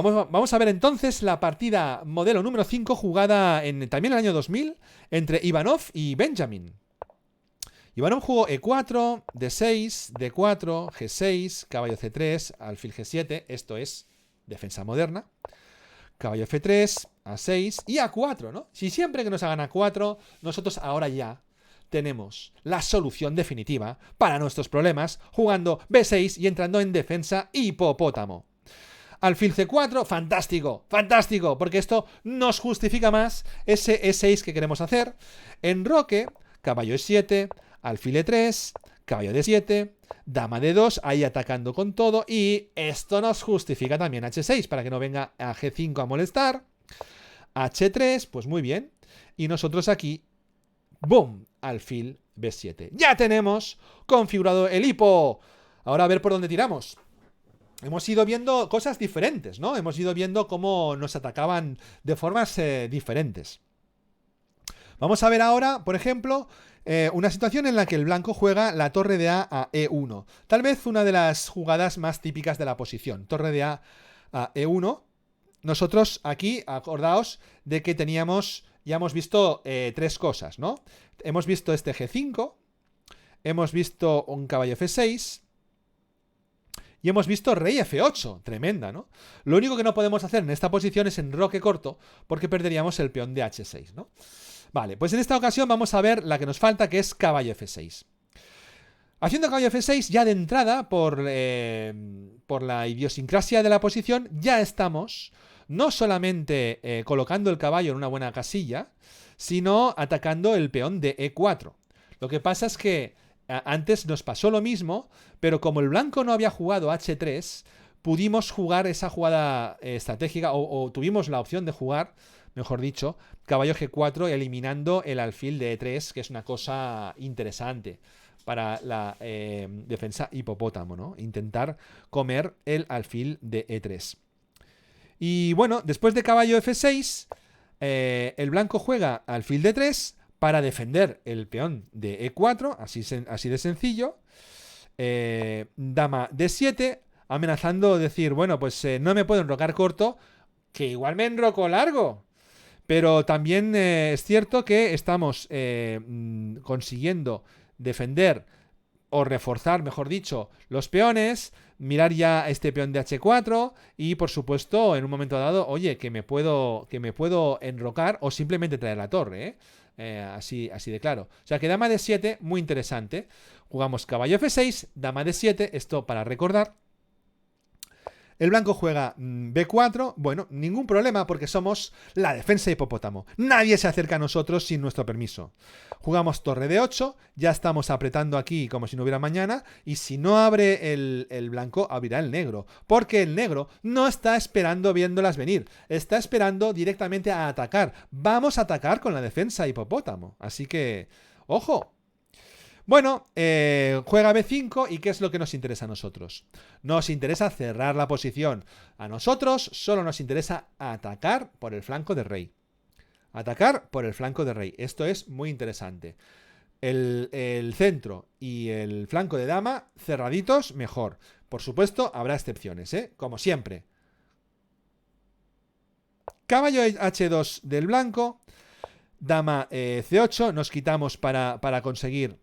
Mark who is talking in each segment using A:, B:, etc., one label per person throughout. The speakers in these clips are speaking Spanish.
A: Vamos a ver entonces la partida modelo número 5 jugada también en el año 2000 entre Ivanov y Benjamin. Ivanov jugó E4, D6, D4, G6, caballo C3, alfil G7, esto es defensa moderna. Caballo F3, A6 y A4, ¿no? Si siempre que nos hagan A4, nosotros ahora ya tenemos la solución definitiva para nuestros problemas jugando B6 y entrando en defensa hipopótamo. Alfil C4, fantástico, fantástico, porque esto nos justifica más ese E6 que queremos hacer. Enroque, caballo E7, alfil E3, caballo D7, dama D2, ahí atacando con todo, y esto nos justifica también H6, para que no venga a G5 a molestar. H3, pues muy bien, y nosotros aquí, ¡boom!, alfil B7. ¡Ya tenemos configurado el hipo! Ahora a ver por dónde tiramos. Hemos ido viendo cosas diferentes, ¿no? Hemos ido viendo cómo nos atacaban de formas diferentes. Vamos a ver ahora, por ejemplo, una situación en la que el blanco juega la torre de A E1. Tal vez una de las jugadas más típicas de la posición. Torre de A E1. Nosotros aquí, acordaos de que ya hemos visto tres cosas, ¿no? Hemos visto este G5, hemos visto un caballo F6 y hemos visto rey F8. Tremenda, ¿no? Lo único que no podemos hacer en esta posición es enroque corto, porque perderíamos el peón de H6, ¿no? Vale, pues en esta ocasión vamos a ver la que nos falta, que es caballo F6. Haciendo caballo F6, ya de entrada, por la idiosincrasia de la posición, ya estamos no solamente colocando el caballo en una buena casilla, sino atacando el peón de E4. Lo que pasa es que antes nos pasó lo mismo, pero como el blanco no había jugado H3, pudimos jugar esa jugada estratégica, o tuvimos la opción de jugar, mejor dicho, caballo G4 eliminando el alfil de E3, que es una cosa interesante para la defensa hipopótamo, ¿no? Intentar comer el alfil de E3. Y bueno, después de caballo F6, el blanco juega alfil de E3 para defender el peón de E4, así de sencillo. Dama D7, amenazando decir, bueno, pues no me puedo enrocar corto, que igual me enroco largo. Pero también es cierto que estamos consiguiendo defender o reforzar, mejor dicho, los peones, mirar ya este peón de H4 y, por supuesto, en un momento dado, oye, que me puedo enrocar o simplemente traer la torre, así de claro. O sea que dama D7, muy interesante. Jugamos caballo F6, dama D7, esto para recordar. El blanco juega B4, bueno, ningún problema porque somos la defensa hipopótamo. Nadie se acerca a nosotros sin nuestro permiso. Jugamos torre D8, ya estamos apretando aquí como si no hubiera mañana, y si no abre el blanco, abrirá el negro. Porque el negro no está esperando viéndolas venir, está esperando directamente a atacar. Vamos a atacar con la defensa hipopótamo, así que, ¡ojo! Bueno, juega B5 y ¿qué es lo que nos interesa a nosotros? Nos interesa cerrar la posición. A nosotros solo nos interesa atacar por el flanco de rey. Atacar por el flanco de rey. Esto es muy interesante. El centro y el flanco de dama cerraditos, mejor. Por supuesto, habrá excepciones, como siempre. Caballo H2 del blanco. Dama C8. Nos quitamos para conseguir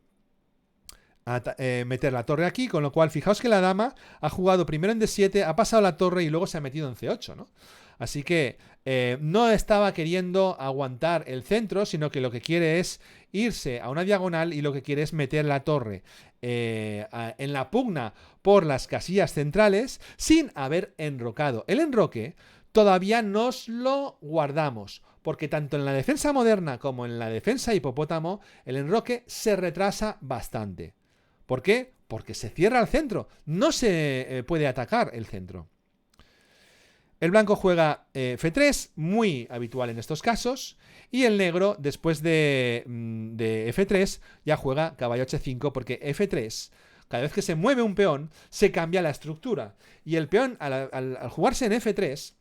A: meter la torre aquí, con lo cual fijaos que la dama ha jugado primero en D7, ha pasado la torre y luego se ha metido en C8, ¿no? Así que no estaba queriendo aguantar el centro, sino que lo que quiere es irse a una diagonal y lo que quiere es meter la torre en la pugna por las casillas centrales sin haber enrocado. El enroque todavía nos lo guardamos, porque tanto en la defensa moderna como en la defensa hipopótamo el enroque se retrasa bastante. ¿Por qué? Porque se cierra el centro. No se puede atacar el centro. El blanco juega F3, muy habitual en estos casos. Y el negro, después de F3, ya juega caballo H5, porque F3, cada vez que se mueve un peón, se cambia la estructura. Y el peón, al jugarse en F3,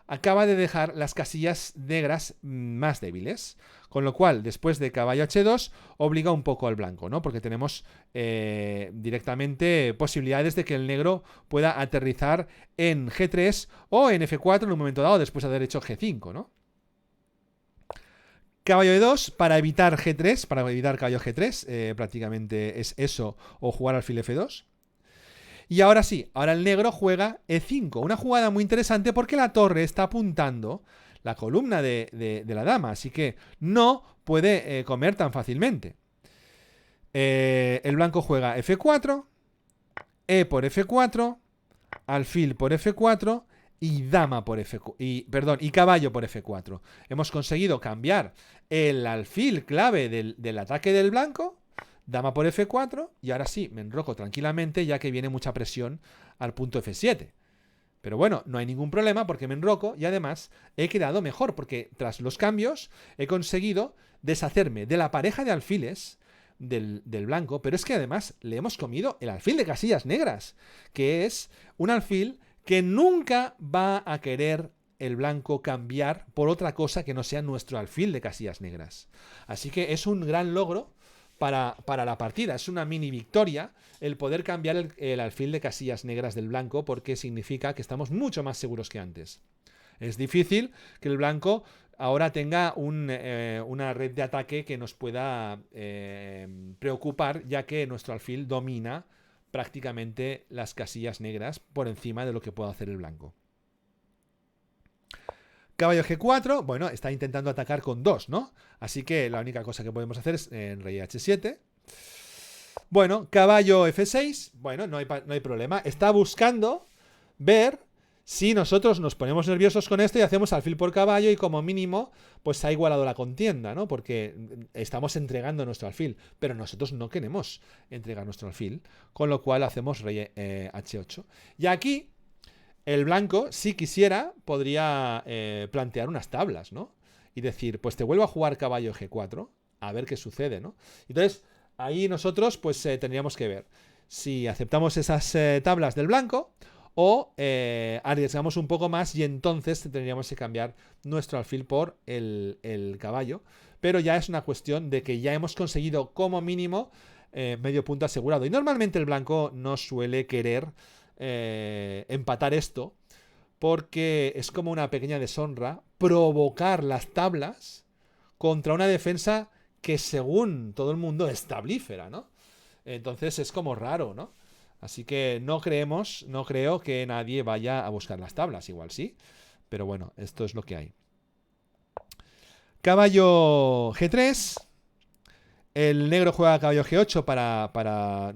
A: acaba de dejar las casillas negras más débiles. Con lo cual, después de caballo H2, obliga un poco al blanco, ¿no? Porque tenemos directamente posibilidades de que el negro pueda aterrizar en G3 o en F4 en un momento dado, después de haber hecho G5, ¿no? Caballo E2 para evitar G3, para evitar caballo G3, prácticamente es eso, o jugar alfil F2. Y ahora sí, ahora el negro juega E5, una jugada muy interesante porque la torre está apuntando la columna de la dama, así que no puede comer tan fácilmente. El blanco juega F4, E por F4, alfil por F4 y dama por F4, y caballo por F4. Hemos conseguido cambiar el alfil clave del ataque del blanco, dama por F4, y ahora sí, me enroco tranquilamente ya que viene mucha presión al punto F7. Pero bueno, no hay ningún problema porque me enroco y además he quedado mejor porque tras los cambios he conseguido deshacerme de la pareja de alfiles del blanco, pero es que además le hemos comido el alfil de casillas negras, que es un alfil que nunca va a querer el blanco cambiar por otra cosa que no sea nuestro alfil de casillas negras. Así que es un gran logro para la partida. Es una mini victoria el poder cambiar el alfil de casillas negras del blanco porque significa que estamos mucho más seguros que antes. Es difícil que el blanco ahora tenga una red de ataque que nos pueda preocupar, ya que nuestro alfil domina prácticamente las casillas negras por encima de lo que pueda hacer el blanco. Caballo G4, bueno, está intentando atacar con 2, ¿no? Así que la única cosa que podemos hacer es en rey H7. Bueno, caballo F6, bueno, no hay problema. Está buscando ver si nosotros nos ponemos nerviosos con esto y hacemos alfil por caballo y como mínimo pues ha igualado la contienda, ¿no? Porque estamos entregando nuestro alfil, pero nosotros no queremos entregar nuestro alfil, con lo cual hacemos rey H8. Y aquí el blanco, si quisiera, podría plantear unas tablas, ¿no? Y decir, pues te vuelvo a jugar caballo G4, a ver qué sucede, ¿no? Entonces, ahí nosotros, pues tendríamos que ver si aceptamos esas tablas del blanco o arriesgamos un poco más y entonces tendríamos que cambiar nuestro alfil por el caballo. Pero ya es una cuestión de que ya hemos conseguido como mínimo medio punto asegurado. Y normalmente el blanco no suele querer empatar esto porque es como una pequeña deshonra provocar las tablas contra una defensa que según todo el mundo es tablífera, ¿no? Entonces es como raro, ¿no? Así que no creo que nadie vaya a buscar las tablas, igual sí, pero bueno, esto es lo que hay. Caballo G3. El negro juega caballo G8 para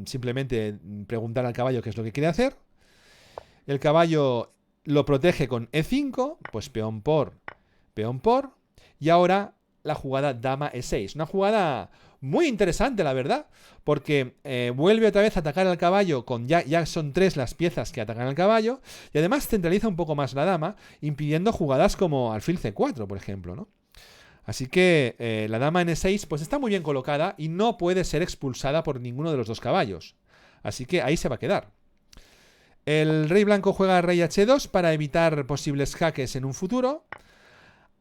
A: simplemente preguntar al caballo qué es lo que quiere hacer. El caballo lo protege con E5, pues peón por. Y ahora la jugada dama E6. Una jugada muy interesante, la verdad, porque vuelve otra vez a atacar al caballo con ya son 3 las piezas que atacan al caballo y además centraliza un poco más la dama, impidiendo jugadas como alfil C4, por ejemplo, ¿no? Así que la dama en E6 pues está muy bien colocada y no puede ser expulsada por ninguno de los dos caballos. Así que ahí se va a quedar. El rey blanco juega rey H2 para evitar posibles jaques en un futuro.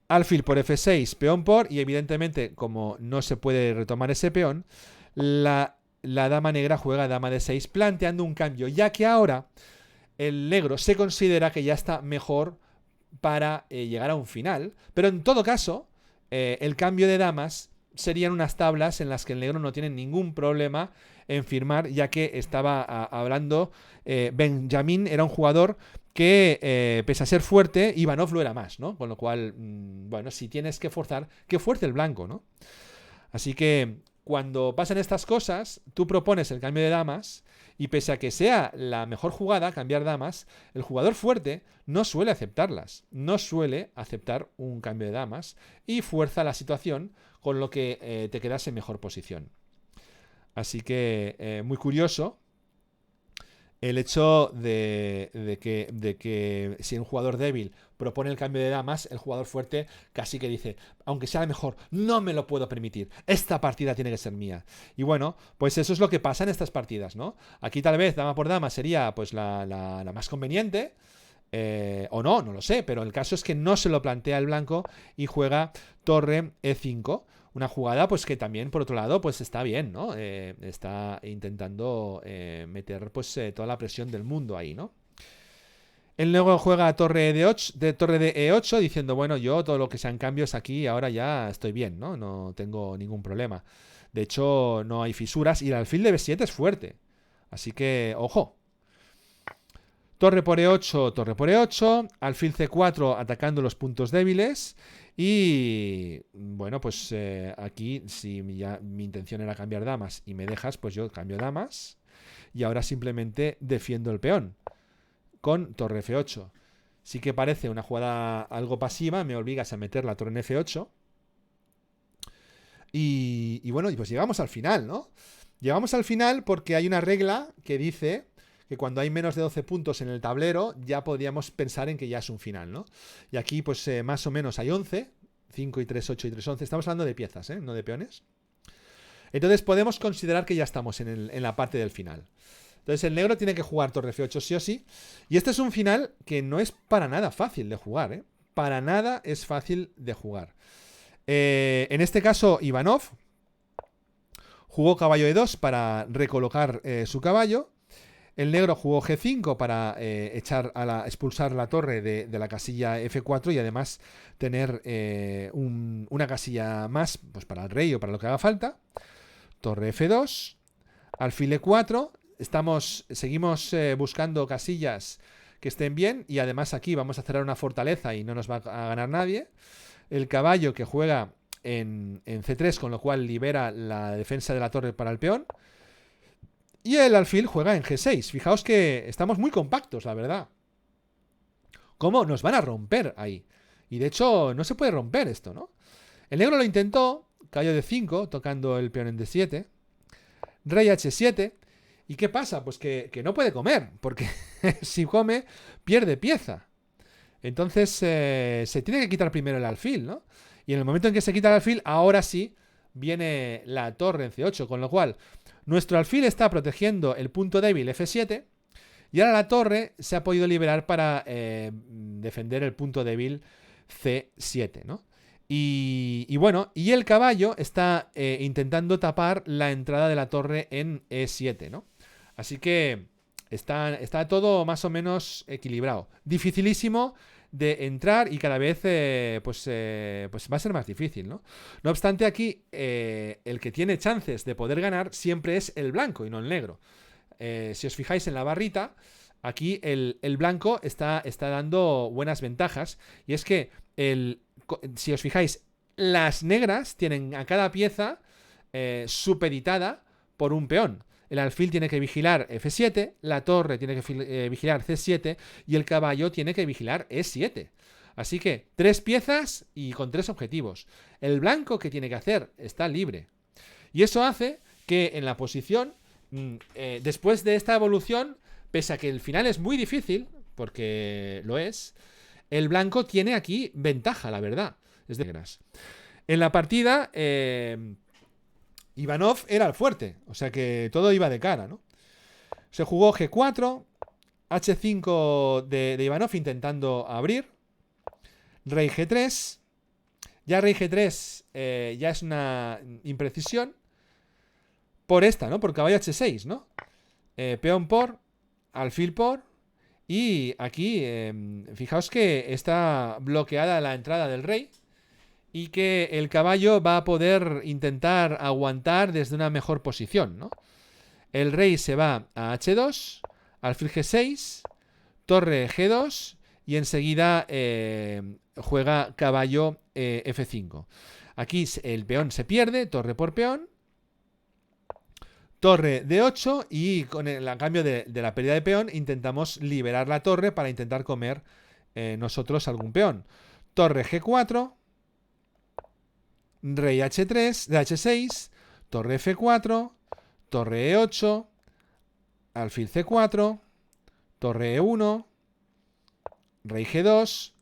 A: Alfil por F6, peón por, y evidentemente como no se puede retomar ese peón, la dama negra juega dama D6 planteando un cambio, ya que ahora el negro se considera que ya está mejor para llegar a un final, pero en todo caso el cambio de damas serían unas tablas en las que el negro no tiene ningún problema en firmar, ya que estaba hablando Benjamín era un jugador que pese a ser fuerte, Ivanov lo era más, ¿no? Con lo cual, bueno, si tienes que forzar, que fuerce el blanco, ¿no? Así que cuando pasan estas cosas, tú propones el cambio de damas y pese a que sea la mejor jugada, cambiar damas, el jugador fuerte no suele aceptarlas, no suele aceptar un cambio de damas y fuerza la situación con lo que te quedas en mejor posición. Así que muy curioso el hecho de que si un jugador débil propone el cambio de damas, el jugador fuerte casi que dice, aunque sea mejor, no me lo puedo permitir, esta partida tiene que ser mía. Y bueno, pues eso es lo que pasa en estas partidas, ¿no? Aquí tal vez dama por dama sería pues la más conveniente, O no, no lo sé, pero el caso es que no se lo plantea el blanco y juega torre E5. Una jugada pues que también, por otro lado, pues está bien, ¿no? Está intentando meter pues toda la presión del mundo ahí, ¿no? Él luego juega torre torre de E8 diciendo, bueno, yo todo lo que sean cambios aquí ahora ya estoy bien, ¿no? No tengo ningún problema. De hecho, no hay fisuras y el alfil de B7 es fuerte. Así que, ojo. Torre por E8, torre por E8, alfil C4 atacando los puntos débiles y, bueno, pues aquí si ya mi intención era cambiar damas y me dejas, pues yo cambio damas y ahora simplemente defiendo el peón con torre F8. Sí que parece una jugada algo pasiva, me obligas a meter la torre en F8 y bueno, pues llegamos al final, ¿no? Llegamos al final porque hay una regla que dice que cuando hay menos de 12 puntos en el tablero ya podríamos pensar en que ya es un final, ¿no? Y aquí pues más o menos hay 11, 5 y 3, 8 y 3, 11. Estamos hablando de piezas, no de peones. Entonces podemos considerar que ya estamos en la parte del final. Entonces el negro tiene que jugar torre F8 sí o sí. Y este es un final que no es para nada fácil de jugar, ¿eh? Para nada es fácil de jugar. En este caso Ivanov jugó caballo E2 para recolocar su caballo. El negro jugó G5 para expulsar la torre de la casilla F4 y además tener una casilla más pues para el rey o para lo que haga falta. Torre F2, alfil E4. Seguimos buscando casillas que estén bien y además aquí vamos a cerrar una fortaleza y no nos va a ganar nadie. El caballo que juega en C3, con lo cual libera la defensa de la torre para el peón. Y el alfil juega en G6. Fijaos que estamos muy compactos, la verdad. ¿Cómo nos van a romper ahí? Y de hecho no se puede romper esto, ¿no? El negro lo intentó, caballo D5, tocando el peón en D7. Rey H7. ¿Y qué pasa? Pues que no puede comer, porque si come, pierde pieza. Entonces se tiene que quitar primero el alfil, ¿no? Y en el momento en que se quita el alfil, ahora sí viene la torre en C8, con lo cual nuestro alfil está protegiendo el punto débil F7 y ahora la torre se ha podido liberar para defender el punto débil C7, ¿no? Y bueno, y el caballo está intentando tapar la entrada de la torre en E7, ¿no? Así que está todo más o menos equilibrado. Dificilísimo de entrar y cada vez pues va a ser más difícil, ¿no? No obstante, aquí el que tiene chances de poder ganar siempre es el blanco y no el negro. Si os fijáis en la barrita, aquí el blanco está dando buenas ventajas y es que si os fijáis, las negras tienen a cada pieza supeditada por un peón. El alfil tiene que vigilar F7, la torre tiene que vigilar C7 y el caballo tiene que vigilar E7. Así que 3 piezas y con 3 objetivos. El blanco, ¿qué tiene que hacer? Está libre. Y eso hace que en la posición, después de esta evolución, pese a que el final es muy difícil, porque lo es, el blanco tiene aquí ventaja, la verdad. Es de negras. En la partida, Ivanov era el fuerte, o sea que todo iba de cara, ¿no? Se jugó G4, H5 de Ivanov intentando abrir, Rey G3, ya Rey G3 ya es una imprecisión, por esta, ¿no? Por caballo H6, ¿no? Peón por, alfil por, y aquí, fijaos que está bloqueada la entrada del rey, y que el caballo va a poder intentar aguantar desde una mejor posición, ¿no? El rey se va a H2, alfil G6, torre G2 y enseguida juega caballo F5. Aquí el peón se pierde, torre por peón, torre D8 y con el cambio de la pérdida de peón intentamos liberar la torre para intentar comer nosotros algún peón. Torre G4, rey H3, de H6, torre F4, torre E8, alfil C4, torre E1, rey G2.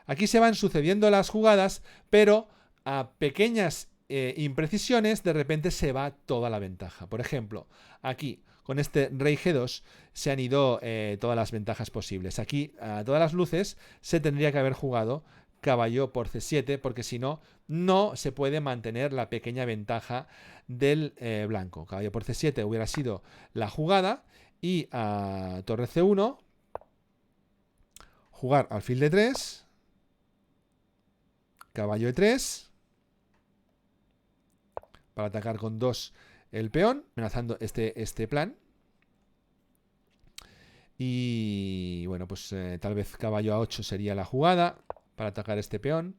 A: Aquí se van sucediendo las jugadas, pero a pequeñas imprecisiones de repente se va toda la ventaja. Por ejemplo, aquí con este rey G2 se han ido todas las ventajas posibles. Aquí, a todas las luces, se tendría que haber jugado caballo por C7, porque si no, no se puede mantener la pequeña ventaja del blanco. Caballo por C7 hubiera sido la jugada, y a torre C1, jugar alfil D3, caballo E3, para atacar con 2 el peón, amenazando este plan. Y bueno, pues tal vez caballo A8 sería la jugada para atacar este peón.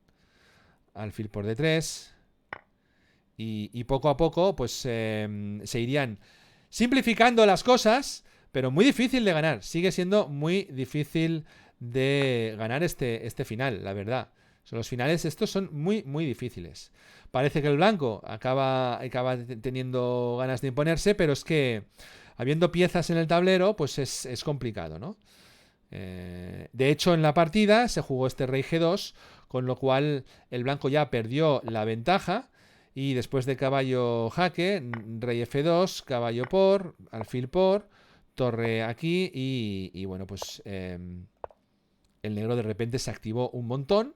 A: Alfil por D3. Y poco a poco pues se irían simplificando las cosas, pero muy difícil de ganar. Sigue siendo muy difícil de ganar este final, la verdad. Los finales estos son muy, muy difíciles. Parece que el blanco acaba teniendo ganas de imponerse, pero es que habiendo piezas en el tablero, pues es complicado, ¿no? De hecho, en la partida se jugó este rey G2, con lo cual el blanco ya perdió la ventaja. Y después de caballo jaque, rey F2, caballo por, alfil por, torre aquí y bueno, pues el negro de repente se activó un montón.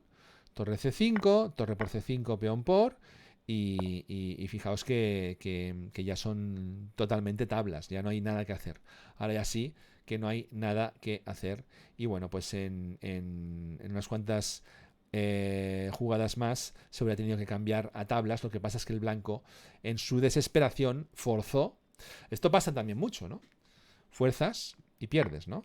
A: Torre C5, torre por C5, peón por, y fijaos que ya son totalmente tablas, ya no hay nada que hacer. Ahora ya sí que no hay nada que hacer, y bueno, pues en unas cuantas jugadas más se hubiera tenido que cambiar a tablas. Lo que pasa es que el blanco, en su desesperación, forzó. Esto pasa también mucho, ¿no? Fuerzas y pierdes, ¿no?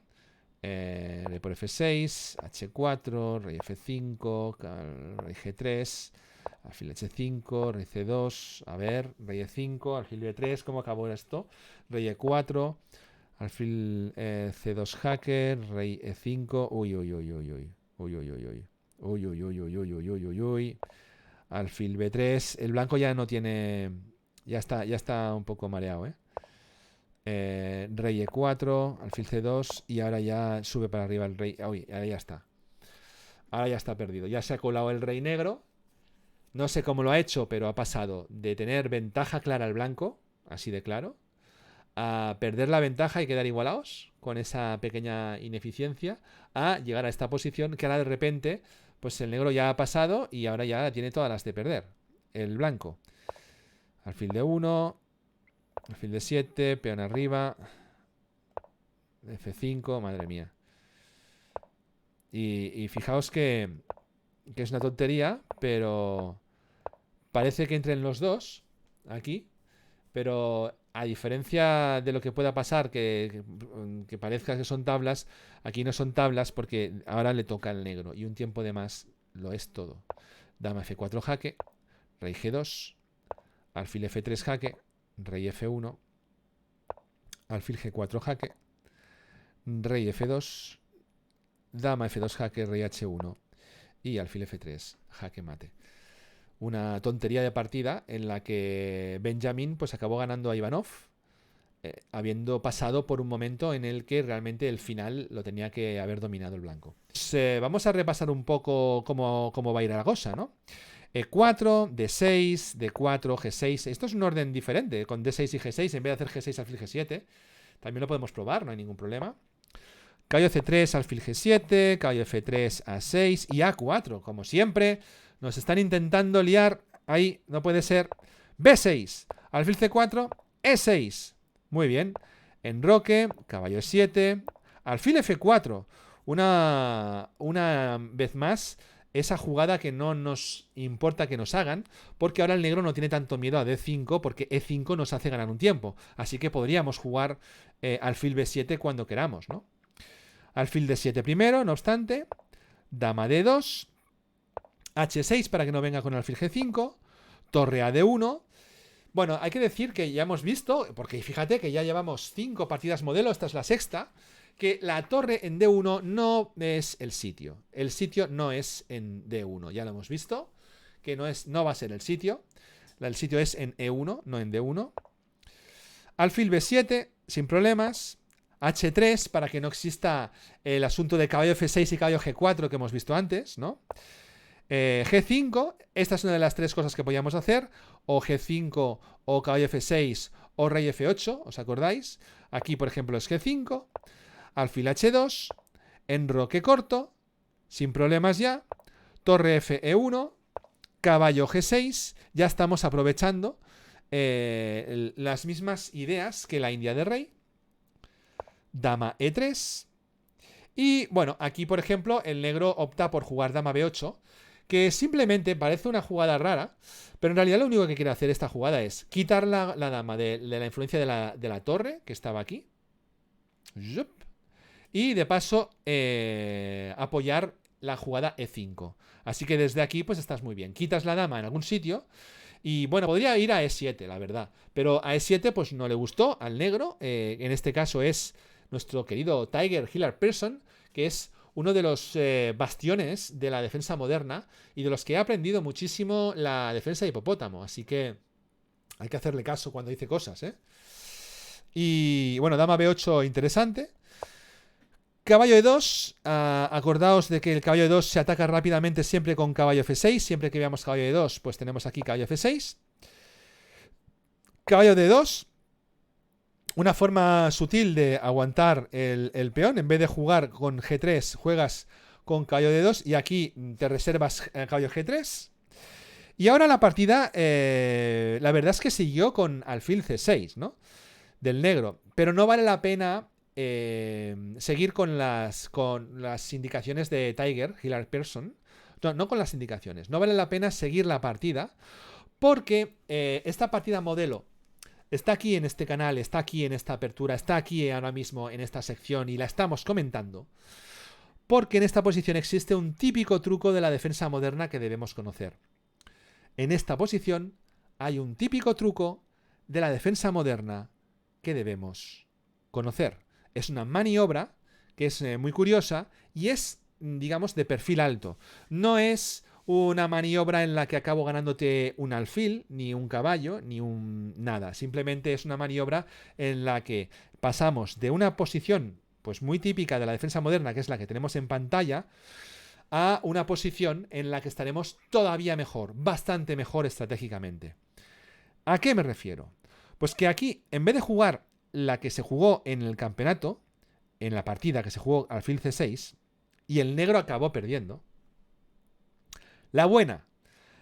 A: Rey por F6, H4, rey F5, rey G3, alfil H5, rey C2, a ver, rey E5, alfil B3, ¿cómo acabó esto? Rey E4, alfil C2 jaque, rey E5, uy, uy, uy, uy, uy, uy, uy, uy, uy. Uy, uy, uy, uy, uy, uy, uy, uy, uy. Alfil B3. El blanco ya no tiene. Ya está un poco mareado, rey E4, alfil C2. Y ahora ya sube para arriba el rey. Uy, ahora ya está. Ahora ya está perdido. Ya se ha colado el rey negro. No sé cómo lo ha hecho, pero ha pasado de tener ventaja clara al blanco, así de claro, a perder la ventaja y quedar igualados con esa pequeña ineficiencia, a llegar a esta posición que ahora de repente pues el negro ya ha pasado y ahora ya tiene todas las de perder el blanco. Alfil de 1, alfil de 7, peón arriba, F5, madre mía. Y fijaos que es una tontería, pero parece que entren los dos aquí, pero a diferencia de lo que pueda pasar, que parezca que son tablas, aquí no son tablas porque ahora le toca al negro y un tiempo de más lo es todo. Dama F4 jaque, rey G2, alfil F3 jaque, rey F1, alfil G4 jaque, rey F2, dama F2 jaque, rey H1 y alfil F3 jaque mate. Una tontería de partida en la que Benjamin pues acabó ganando a Ivanov, habiendo pasado por un momento en el que realmente el final lo tenía que haber dominado el blanco. Pues, vamos a repasar un poco cómo va a ir la cosa, ¿no? E4, D6, D4, G6. Esto es un orden diferente, con D6 y G6, en vez de hacer G6 alfil G7. También lo podemos probar, no hay ningún problema. Caballo C3, alfil G7, caballo F3, A6 y A4, como siempre. Nos están intentando liar. Ahí, no puede ser. B6. Alfil C4. E6. Muy bien. Enroque. Caballo E7. Alfil F4. Una vez más, esa jugada que no nos importa que nos hagan, porque ahora el negro no tiene tanto miedo a D5, porque E5 nos hace ganar un tiempo. Así que podríamos jugar alfil B7 cuando queramos, ¿no? Alfil D7 primero, no obstante. Dama D2. H6 para que no venga con alfil G5, torre a D1. Bueno, hay que decir que ya hemos visto, porque fíjate que ya llevamos 5 partidas modelo, esta es la sexta, que la torre en D1 no es el sitio. El sitio no es en D1, ya lo hemos visto, que no va a ser el sitio. El sitio es en E1, no en D1. Alfil B7, sin problemas. H3 para que no exista el asunto de caballo F6 y caballo G4 que hemos visto antes, ¿no? G5, esta es una de las tres cosas que podíamos hacer, o G5, o caballo F6, o rey F8, ¿os acordáis? Aquí, por ejemplo, es G5, alfil H2, enroque corto, sin problemas ya, torre F E1, caballo G6, ya estamos aprovechando las mismas ideas que la India de rey, dama E3, y bueno, aquí por ejemplo el negro opta por jugar dama B8, que simplemente parece una jugada rara, pero en realidad lo único que quiere hacer esta jugada es quitar la dama de la influencia de la torre, que estaba aquí, y de paso apoyar la jugada E5. Así que desde aquí pues estás muy bien. Quitas la dama en algún sitio y bueno, podría ir a E7, la verdad. Pero a E7 pues no le gustó al negro. En este caso es nuestro querido Tiger Hillard Pearson, que es uno de los bastiones de la defensa moderna y de los que ha aprendido muchísimo la defensa de hipopótamo. Así que hay que hacerle caso cuando dice cosas, ¿eh? Y bueno, dama B8 interesante. Caballo E2, acordaos de que el caballo E2 se ataca rápidamente siempre con caballo F6. Siempre que veamos caballo E2, pues tenemos aquí caballo F6. Caballo D2, una forma sutil de aguantar el peón. En vez de jugar con G3, juegas con caballo D2 y aquí te reservas caballo G3. Y ahora la partida, la verdad es que siguió con alfil C6, ¿no? Del negro. Pero no vale la pena seguir con las indicaciones de Tiger, Hillard Pearson. No con las indicaciones. No vale la pena seguir la partida porque esta partida modelo está aquí en este canal, está aquí en esta apertura, está aquí ahora mismo en esta sección y la estamos comentando porque en esta posición existe un típico truco de la defensa moderna que debemos conocer. En esta posición hay un típico truco de la defensa moderna que debemos conocer. Es una maniobra que es muy curiosa y es, digamos, de perfil alto. No es una maniobra en la que acabo ganándote un alfil, ni un caballo, ni un nada. Simplemente es una maniobra en la que pasamos de una posición pues muy típica de la defensa moderna, que es la que tenemos en pantalla, a una posición en la que estaremos todavía mejor, bastante mejor estratégicamente. ¿A qué me refiero? Pues que aquí, en vez de jugar la que se jugó en el campeonato, en la partida que se jugó alfil C6, y el negro acabó perdiendo, la buena,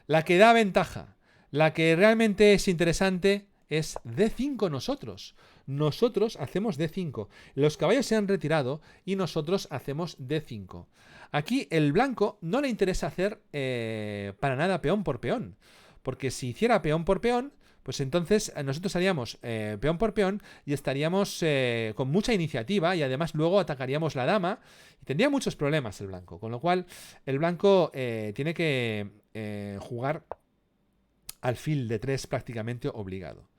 A: la que da ventaja, la que realmente es interesante, es D5 nosotros. Nosotros hacemos D5. Los caballos se han retirado y nosotros hacemos D5. Aquí el blanco no le interesa hacer para nada peón por peón. Porque si hiciera peón por peón, pues entonces nosotros haríamos peón por peón y estaríamos con mucha iniciativa y además luego atacaríamos la dama y tendría muchos problemas el blanco. Con lo cual el blanco tiene que jugar alfil de 3 prácticamente obligado.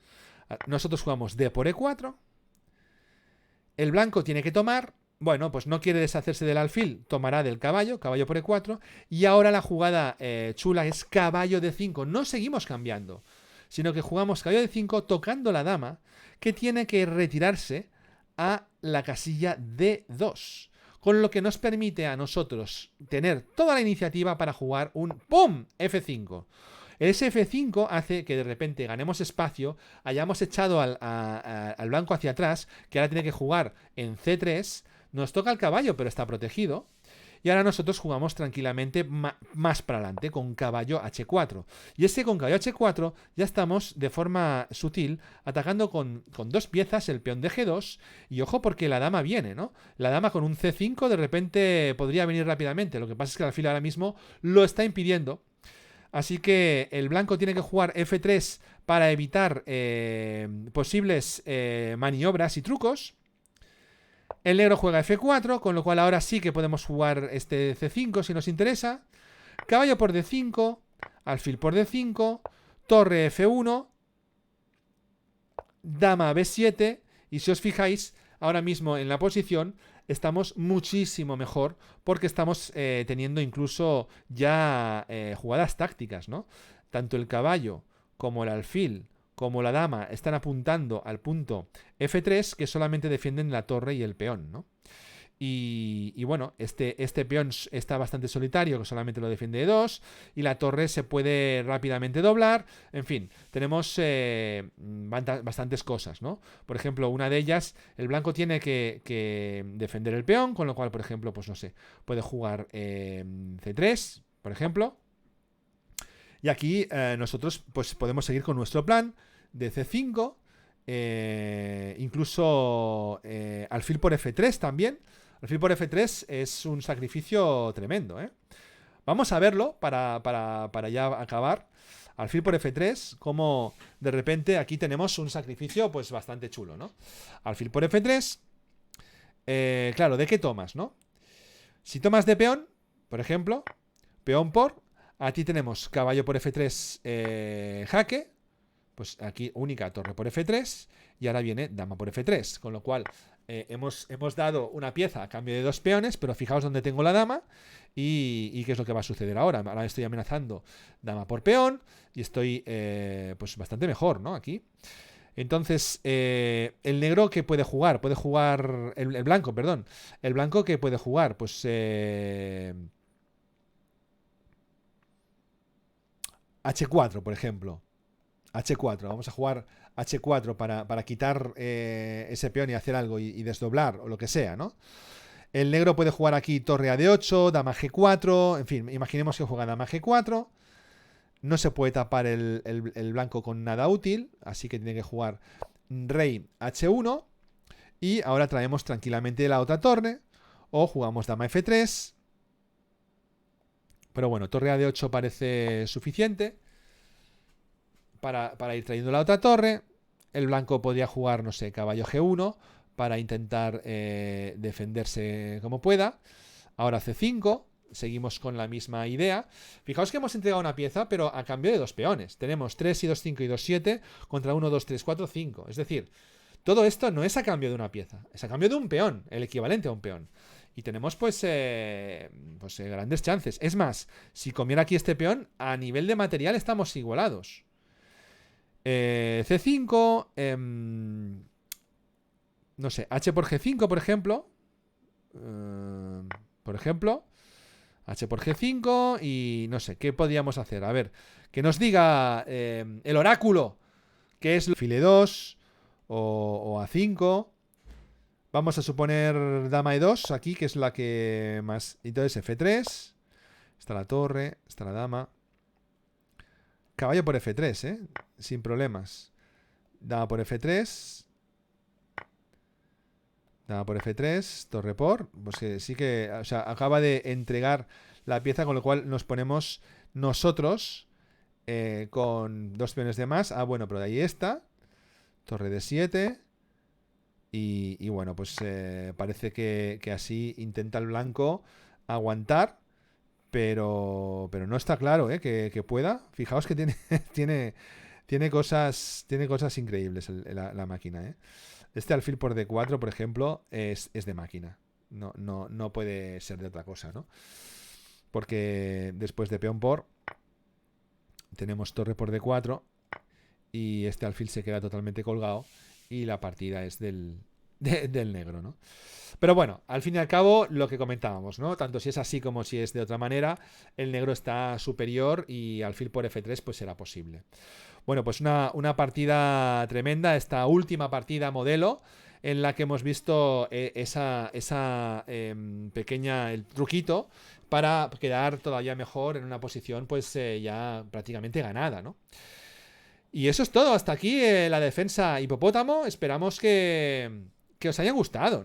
A: Nosotros jugamos D por E4. El blanco tiene que tomar. Bueno, pues no quiere deshacerse del alfil, tomará del caballo, caballo por E4. Y ahora la jugada chula es caballo D5. No seguimos cambiando, sino que jugamos caballo D5 tocando la dama, que tiene que retirarse a la casilla D2. Con lo que nos permite a nosotros tener toda la iniciativa para jugar un ¡pum! F5. Ese F5 hace que de repente ganemos espacio, hayamos echado al blanco hacia atrás, que ahora tiene que jugar en C3, nos toca el caballo pero está protegido, y ahora nosotros jugamos tranquilamente más para adelante con caballo H4. Y ese con caballo H4 ya estamos de forma sutil atacando con 2 piezas el peón de G2, y ojo porque la dama viene, ¿no? La dama con un C5 de repente podría venir rápidamente, lo que pasa es que el alfil ahora mismo lo está impidiendo. Así que el blanco tiene que jugar F3 para evitar posibles maniobras y trucos. El negro juega F4, con lo cual ahora sí que podemos jugar este C5 si nos interesa. Caballo por D5, alfil por D5, torre F1, dama B7, y si os fijáis, ahora mismo en la posición estamos muchísimo mejor porque estamos teniendo incluso ya jugadas tácticas, ¿no? Tanto el caballo como el alfil como la dama están apuntando al punto F3 que solamente defienden la torre y el peón, ¿no? Y bueno, este peón está bastante solitario, que solamente lo defiende de 2. Y la torre se puede rápidamente doblar. En fin, tenemos bastantes cosas, ¿no? Por ejemplo, una de ellas, el blanco tiene que defender el peón, con lo cual, por ejemplo, pues no sé, puede jugar C3, por ejemplo. Y aquí nosotros pues podemos seguir con nuestro plan de C5. Incluso alfil por F3 también. Alfil por F3 es un sacrificio tremendo, ¿eh? Vamos a verlo para ya acabar. Alfil por F3, como de repente aquí tenemos un sacrificio pues bastante chulo, ¿no? Alfil por F3. Claro, ¿de qué tomas, no? Si tomas de peón, por ejemplo, peón por, aquí tenemos caballo por F3 jaque. Pues aquí única torre por F3 y ahora viene dama por F3, con lo cual hemos dado una pieza a cambio de 2 peones, pero fijaos dónde tengo la dama y qué es lo que va a suceder ahora. Ahora estoy amenazando dama por peón y estoy pues bastante mejor, ¿no? Aquí. Entonces, el negro que puede jugar el blanco, perdón. El blanco que puede jugar, pues H4, por ejemplo. H4, vamos a jugar H4 para quitar ese peón y hacer algo y desdoblar o lo que sea, ¿no? El negro puede jugar aquí torre a D8, dama G4, en fin, imaginemos que juega dama G4. No se puede tapar el blanco con nada útil, así que tiene que jugar rey H1. Y ahora traemos tranquilamente la otra torre, o jugamos dama F3. Pero bueno, torre a D8 parece suficiente para ir trayendo la otra torre. El blanco podría jugar, no sé, caballo G1 para intentar defenderse como pueda. Ahora C5, seguimos con la misma idea. Fijaos que hemos entregado una pieza, pero a cambio de 2 peones. Tenemos 3 y 2, 5 y 2, 7 contra 1, 2, 3, 4, 5. Es decir, todo esto no es a cambio de una pieza, es a cambio de un peón, el equivalente a un peón. Y tenemos pues grandes chances. Es más, si comiera aquí este peón, a nivel de material estamos igualados. C5, no sé, H por G5, por ejemplo. H por G5 y no sé, ¿qué podríamos hacer? A ver, que nos diga el oráculo, que es file 2 o A5. Vamos a suponer dama E2 aquí, que es la que más... Entonces F3, está la torre, está la dama. Caballo por F3, sin problemas. Dama por F3. Dama por F3, torre por. Pues que sí que, o sea, acaba de entregar la pieza, con lo cual nos ponemos nosotros con 2 peones de más. Ah, bueno, pero de ahí está. Torre de 7. Y bueno, pues parece que así intenta el blanco aguantar. Pero no está claro que pueda. Fijaos que tiene cosas increíbles la máquina. Este alfil por D4, por ejemplo, es de máquina. No puede ser de otra cosa, ¿no? Porque después de peón por tenemos torre por D4 y este alfil se queda totalmente colgado y la partida es del negro, ¿no? Pero bueno, al fin y al cabo, lo que comentábamos, ¿no? Tanto si es así como si es de otra manera, el negro está superior y alfil por F3 pues será posible. Bueno, pues una partida tremenda, esta última partida modelo, en la que hemos visto esa pequeña, el truquito, para quedar todavía mejor en una posición pues ya prácticamente ganada, ¿no? Y eso es todo, hasta aquí la defensa hipopótamo. Esperamos que os haya gustado, ¿no?